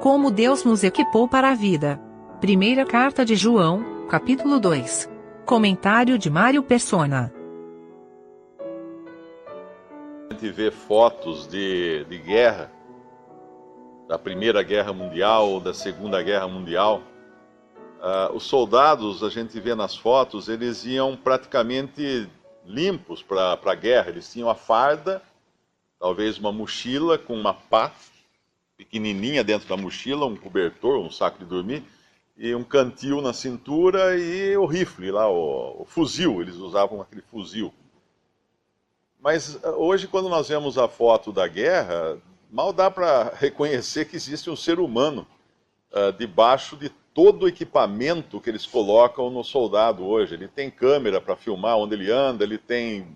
Como Deus nos equipou para a vida. Primeira Carta de João, capítulo 2. Comentário de Mário Persona. A gente vê fotos de guerra, da Primeira Guerra Mundial, da Segunda Guerra Mundial. Os soldados, a gente vê nas fotos, eles iam praticamente limpos para a guerra. Eles tinham a farda, talvez uma mochila com uma pá pequenininha dentro da mochila, um cobertor, um saco de dormir, e um cantil na cintura e o rifle lá, o fuzil. Eles usavam aquele fuzil. Mas hoje, quando nós vemos a foto da guerra, mal dá para reconhecer que existe um ser humano debaixo de todo o equipamento que eles colocam no soldado hoje. Ele tem câmera para filmar onde ele anda, ele tem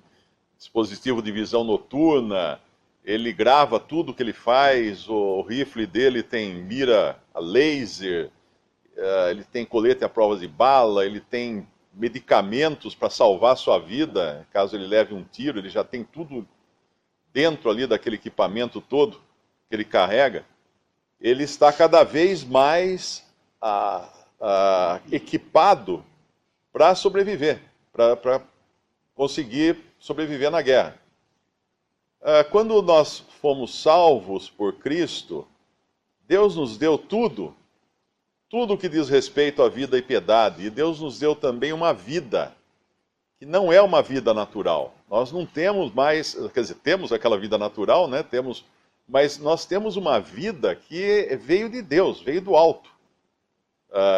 dispositivo de visão noturna, ele grava tudo que ele faz, o rifle dele tem mira a laser, ele tem colete à prova de bala, ele tem medicamentos para salvar a sua vida, caso ele leve um tiro. Ele já tem tudo dentro ali daquele equipamento todo que ele carrega. Ele está cada vez mais equipado para sobreviver, para conseguir sobreviver na guerra. Quando nós fomos salvos por Cristo, Deus nos deu tudo que diz respeito à vida e piedade, e Deus nos deu também uma vida, que não é uma vida natural. Nós não temos mais, quer dizer, temos aquela vida natural, né? Mas nós temos uma vida que veio de Deus, veio do alto.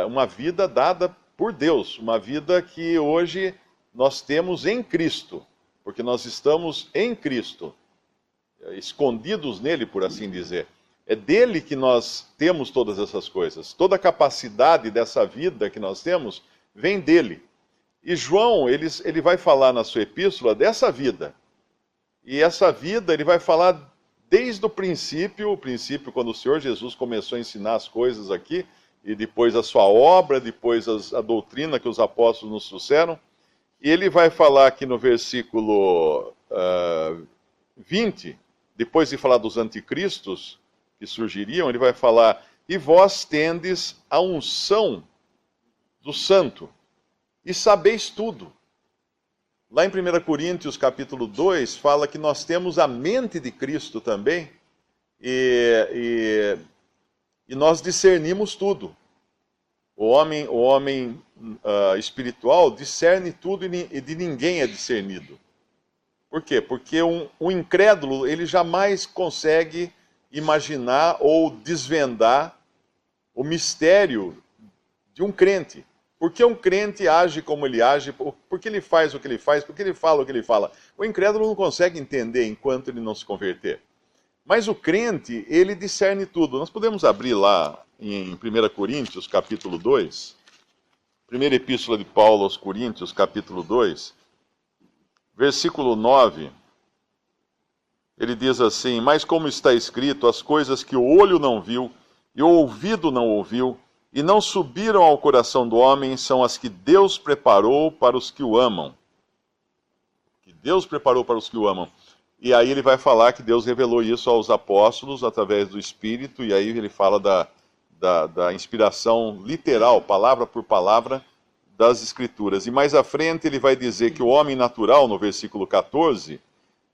Uma vida dada por Deus, uma vida que hoje nós temos em Cristo, porque nós estamos em Cristo, escondidos nele, por assim dizer. É dele que nós temos todas essas coisas. Toda a capacidade dessa vida que nós temos vem dele. E João, ele vai falar na sua epístola dessa vida. E essa vida ele vai falar desde o princípio quando o Senhor Jesus começou a ensinar as coisas aqui, e depois a sua obra, depois a doutrina que os apóstolos nos trouxeram. E ele vai falar aqui no versículo 20, depois de falar dos anticristos que surgiriam, ele vai falar: e vós tendes a unção do santo, e sabeis tudo. Lá em 1 Coríntios capítulo 2, fala que nós temos a mente de Cristo também, e nós discernimos tudo. O homem espiritual discerne tudo e de ninguém é discernido. Por quê? Porque um incrédulo, ele jamais consegue imaginar ou desvendar o mistério de um crente. Por que um crente age como ele age? Por que ele faz o que ele faz? Por que ele fala o que ele fala? O incrédulo não consegue entender enquanto ele não se converter. Mas o crente, ele discerne tudo. Nós podemos abrir lá em 1 Coríntios, capítulo 2. Primeira epístola de Paulo aos Coríntios, capítulo 2. Versículo 9. Ele diz assim: mas como está escrito, as coisas que o olho não viu e o ouvido não ouviu e não subiram ao coração do homem são as que Deus preparou para os que o amam. Que Deus preparou para os que o amam. E aí ele vai falar que Deus revelou isso aos apóstolos através do Espírito, e aí ele fala da inspiração literal, palavra por palavra, das Escrituras. E mais à frente ele vai dizer que o homem natural, no versículo 14,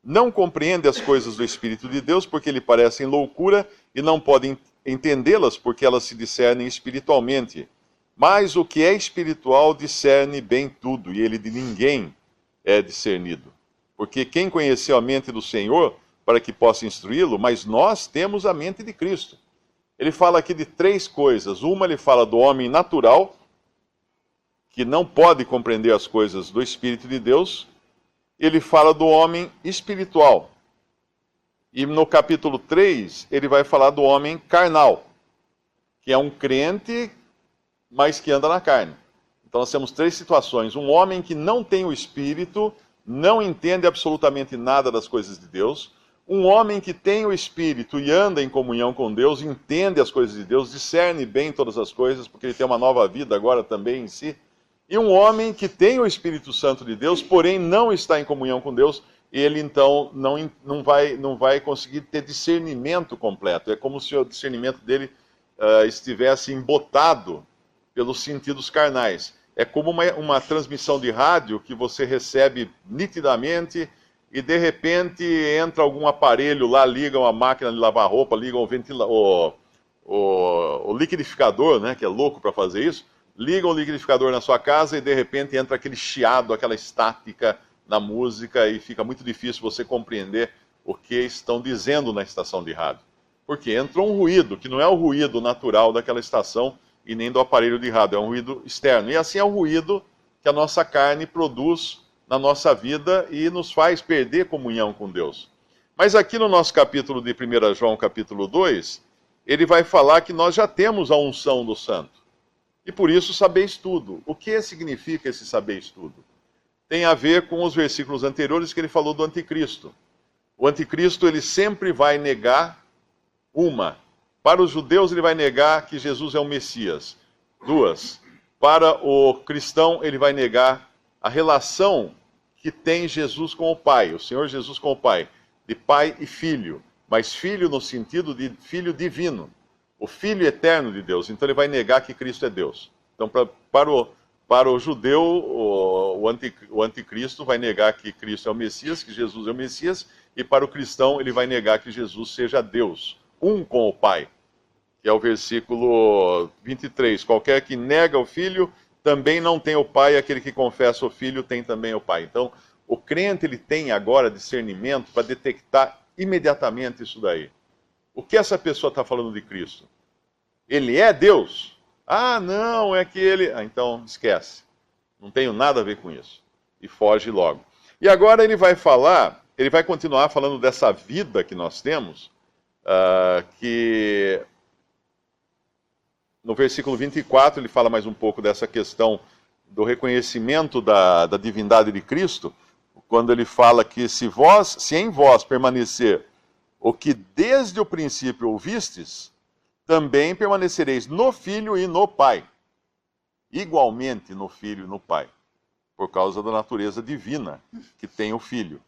não compreende as coisas do Espírito de Deus porque lhe parecem loucura e não pode entendê-las porque elas se discernem espiritualmente. Mas o que é espiritual discerne bem tudo, e ele de ninguém é discernido. Porque quem conheceu a mente do Senhor para que possa instruí-lo? Mas nós temos a mente de Cristo. Ele fala aqui de três coisas. Uma, ele fala do homem natural, que não pode compreender as coisas do Espírito de Deus. Ele fala do homem espiritual. E no capítulo 3, ele vai falar do homem carnal, que é um crente, mas que anda na carne. Então nós temos três situações. Um homem que não tem o Espírito, não entende absolutamente nada das coisas de Deus. Um homem que tem o Espírito e anda em comunhão com Deus, entende as coisas de Deus, discerne bem todas as coisas, porque ele tem uma nova vida agora também em si. E um homem que tem o Espírito Santo de Deus, porém não está em comunhão com Deus, ele então não vai conseguir ter discernimento completo. É como se o discernimento dele estivesse embotado pelos sentidos carnais. É como uma transmissão de rádio que você recebe nitidamente e de repente entra algum aparelho lá, liga uma máquina de lavar roupa, liga o liquidificador, né, que é louco para fazer isso, liga o liquidificador na sua casa e de repente entra aquele chiado, aquela estática na música e fica muito difícil você compreender o que estão dizendo na estação de rádio. Porque entra um ruído, que não é o ruído natural daquela estação e nem do aparelho de rádio, é um ruído externo. E assim é o ruído que a nossa carne produz na nossa vida e nos faz perder comunhão com Deus. Mas aqui no nosso capítulo de 1 João, capítulo 2, ele vai falar que nós já temos a unção do Santo. E por isso sabeis tudo. O que significa esse sabeis tudo? Tem a ver com os versículos anteriores que ele falou do anticristo. O anticristo, ele sempre vai negar para os judeus, ele vai negar que Jesus é o Messias. 2, para o cristão, ele vai negar a relação que tem Jesus com o Pai, o Senhor Jesus com o Pai, de pai e filho, mas filho no sentido de filho divino, o filho eterno de Deus. Então ele vai negar que Cristo é Deus. Então para o judeu, o anticristo vai negar que Cristo é o Messias, que Jesus é o Messias, e para o cristão ele vai negar que Jesus seja Deus, com o Pai, que é o versículo 23. Qualquer que nega o Filho também não tem o Pai, aquele que confessa o Filho tem também o Pai. Então, o crente ele tem agora discernimento para detectar imediatamente isso daí. O que essa pessoa está falando de Cristo? Ele é Deus? Ah, não, é que ele... Ah, então, esquece. Não tenho nada a ver com isso. E foge logo. E agora ele vai continuar falando dessa vida que nós temos, que no versículo 24 ele fala mais um pouco dessa questão do reconhecimento da divindade de Cristo, quando ele fala que se em vós permanecer o que desde o princípio ouvistes, também permanecereis no Filho e no Pai. Igualmente no Filho e no Pai, por causa da natureza divina que tem o Filho.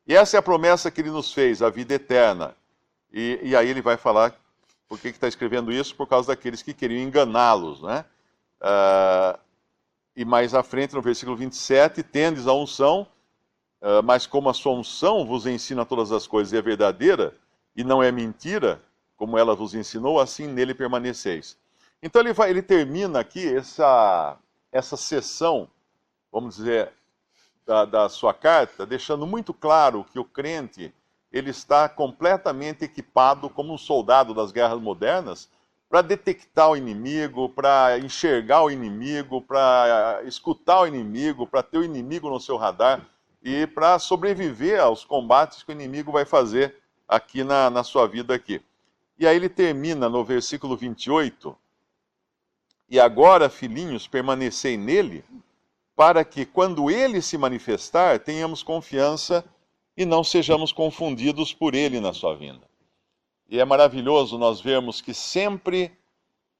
E essa é a promessa que ele nos fez, a vida eterna. E aí ele vai falar por que está escrevendo isso, por causa daqueles que queriam enganá-los, né? E mais à frente, no versículo 27, tendes a unção, mas como a sua unção vos ensina todas as coisas e é verdadeira, e não é mentira, como ela vos ensinou, assim nele permaneceis. Então ele termina aqui essa sessão, vamos dizer, da sua carta, deixando muito claro que o crente ele está completamente equipado como um soldado das guerras modernas para detectar o inimigo, para enxergar o inimigo, para escutar o inimigo, para ter o inimigo no seu radar e para sobreviver aos combates que o inimigo vai fazer aqui na sua vida aqui. E aí ele termina no versículo 28, e agora, filhinhos, permanecei nele, para que quando ele se manifestar, tenhamos confiança e não sejamos confundidos por ele na sua vinda. E é maravilhoso nós vermos que sempre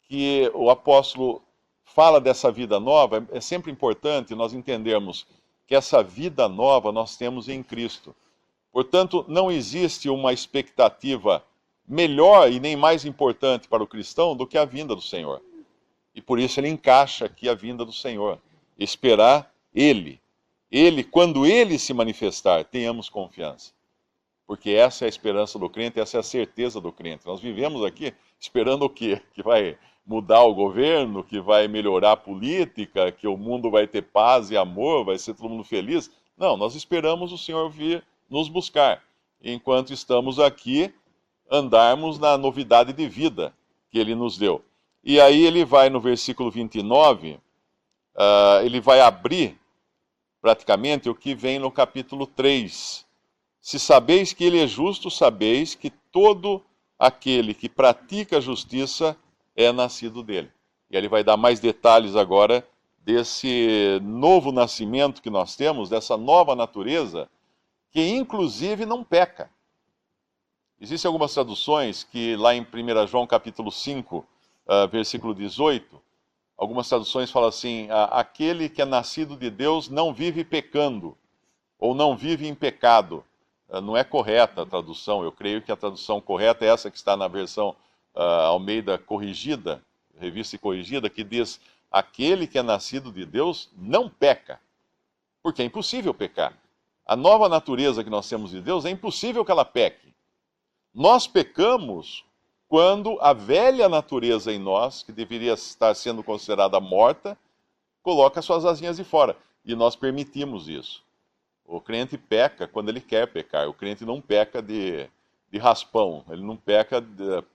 que o apóstolo fala dessa vida nova, é sempre importante nós entendermos que essa vida nova nós temos em Cristo. Portanto, não existe uma expectativa melhor e nem mais importante para o cristão do que a vinda do Senhor. E por isso ele encaixa aqui a vinda do Senhor. Esperar Ele. Quando Ele se manifestar, tenhamos confiança. Porque essa é a esperança do crente, essa é a certeza do crente. Nós vivemos aqui esperando o quê? Que vai mudar o governo, que vai melhorar a política, que o mundo vai ter paz e amor, vai ser todo mundo feliz. Não, nós esperamos o Senhor vir nos buscar. Enquanto estamos aqui, andarmos na novidade de vida que Ele nos deu. E aí ele vai no versículo 29, ele vai abrir praticamente o que vem no capítulo 3. Se sabeis que ele é justo, sabeis que todo aquele que pratica a justiça é nascido dele. E ele vai dar mais detalhes agora desse novo nascimento que nós temos, dessa nova natureza, que inclusive não peca. Existem algumas traduções que lá em 1 João capítulo 5, versículo 18, algumas traduções falam assim, aquele que é nascido de Deus não vive pecando, ou não vive em pecado. Não é correta a tradução, eu creio que a tradução correta é essa que está na versão Almeida Corrigida, Revista e Corrigida, que diz: aquele que é nascido de Deus não peca, porque é impossível pecar. A nova natureza que nós temos de Deus é impossível que ela peque. Nós pecamos quando a velha natureza em nós, que deveria estar sendo considerada morta, coloca suas asinhas de fora. E nós permitimos isso. O crente peca quando ele quer pecar. O crente não peca de raspão, ele não peca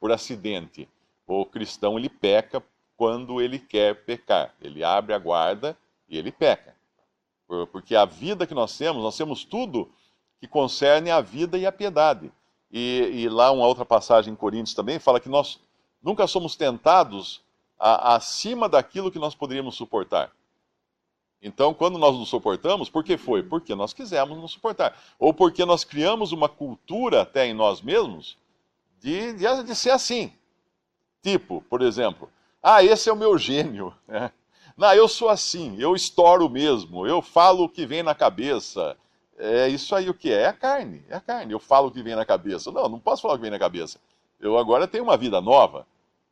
por acidente. O cristão, ele peca quando ele quer pecar. Ele abre a guarda e ele peca. Porque a vida que nós temos tudo que concerne a vida e a piedade. E lá uma outra passagem em Coríntios também fala que nós nunca somos tentados acima daquilo que nós poderíamos suportar. Então, quando nós nos suportamos, por que foi? Porque nós quisemos nos suportar. Ou porque nós criamos uma cultura até em nós mesmos de ser assim. Tipo, por exemplo, esse é o meu gênio. Né? Não, eu sou assim, eu estouro mesmo, eu falo o que vem na cabeça. É isso aí o que é? É a carne. Eu falo o que vem na cabeça. Não posso falar o que vem na cabeça. Eu agora tenho uma vida nova.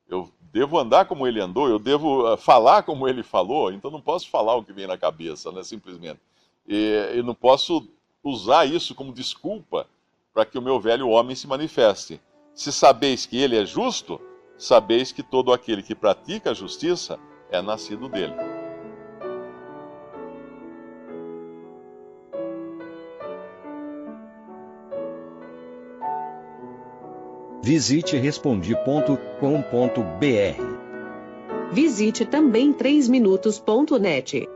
Eu devo andar como ele andou, eu devo falar como ele falou, então não posso falar o que vem na cabeça, né, simplesmente. E não posso usar isso como desculpa para que o meu velho homem se manifeste. Se sabeis que ele é justo, sabeis que todo aquele que pratica a justiça é nascido dele. Visite Respondi.com.br. Visite também 3minutos.net.